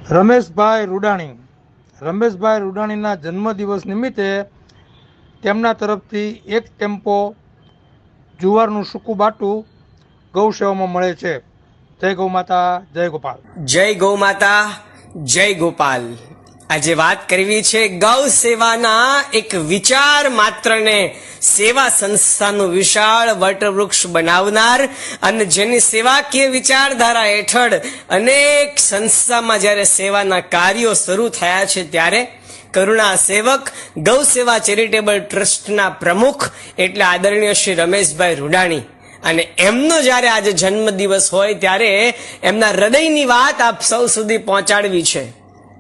રમેશભાઈ રૂડાણીના જન્મદિવસ નિમિત્તે તેમના તરફથી એક ટેમ્પો જુવારનું સૂકું બાટું ગૌ સેવામાં મળે છે। જય ગૌ માતા, જય ગોપાલ। જય ગૌ માતા, જય ગોપાલ। આજે વાત કરવી છે ગૌ સેવાના એક વિચાર માત્રને સેવા સંસ્થાનું વિશાળ વટવૃક્ષ બનાવનાર અને જેની સેવાકીય વિચારધારા હેઠળ અનેક સંસ્થામાં જ્યારે સેવાના કાર્યો શરૂ થયા છે ત્યારે કરુણા સેવક ગૌ સેવા ચેરિટેબલ ટ્રસ્ટના પ્રમુખ એટલે આદરણીય શ્રી રમેશભાઈ રૂડાણી અને એમનો જ્યારે આજે જન્મદિવસ હોય ત્યારે એમના હૃદયની વાત આપ સૌ સુધી પહોંચાડવી છે।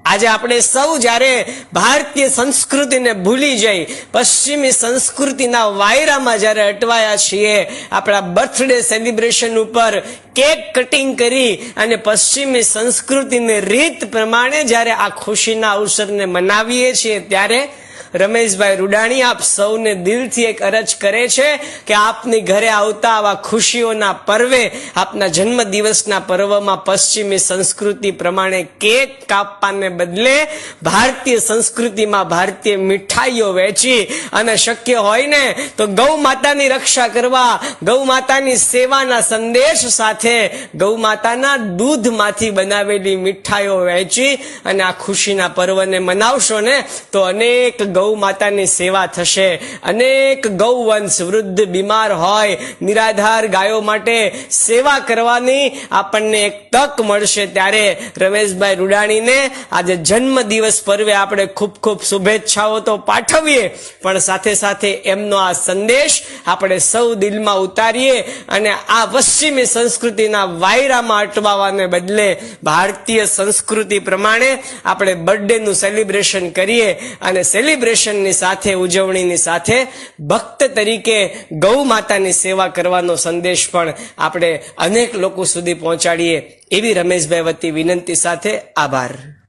આજે આપણે સૌ જ્યારે ભારતીય સંસ્કૃતિને ભૂલી જઈ પશ્ચિમી સંસ્કૃતિના વાયરામાં જ્યારે અટવાયા છીએ, આપણા બર્થડે સેલિબ્રેશન ઉપર કેક કટિંગ કરી અને પશ્ચિમી સંસ્કૃતિની રીત પ્રમાણે જ્યારે આ ખુશીના અવસરને મનાવીએ છીએ ત્યારે રમેશભાઈ રૂડાણી આપ સૌને દિલથી એક અરજ કરે છે કે આપની ઘરે આવતા આવા ખુશીઓના પર્વે, આપના જન્મદિવસના પર્વમાં પશ્ચિમી સંસ્કૃતિ પ્રમાણે કેક કાપવાને બદલે ભારતીય સંસ્કૃતિમાં ભારતીય મીઠાઈઓ વહેંચી અને શક્ય હોય ને તો ગૌ માતાની રક્ષા કરવા, ગૌ માતાની સેવાના સંદેશ સાથે ગૌ માતાના દૂધમાંથી બનાવેલી મીઠાઈઓ વહેંચી અને આ ખુશીના પર્વને મનાવશો ને તો અનેક ગૌ માતાની સેવા થશે। અનેક ગૌવંશ વૃદ્ધ બીમાર હોય નિરાધાર ગાયો માટે સેવા કરવાની આપણને એક તક મળશે। ત્યારે રમેશભાઈ રૂડાણીને આજે જન્મદિવસ પર્વે આપણે ખૂબ ખૂબ શુભેચ્છાઓ તો પાઠવીએ પણ સાથે સાથે એમનો આ સંદેશ આપણે સૌ દિલમાં ઉતારીએ અને આ પશ્ચિમી સંસ્કૃતિના વાયરામાં અટવાવાને બદલે ભારતીય સંસ્કૃતિ પ્રમાણે આપણે બર્થડેનું સેલિબ્રેશન કરીએ અને સેલિબ્રેશનની સાથે ઉજવણીની સાથે ભક્ત તરીકે ગૌ માતાની સેવા કરવાનો સંદેશ પણ આપણે અનેક લોકો સુધી પહોંચાડીએ એવી રમેશભાઈ વતી વિનંતી સાથે આભાર।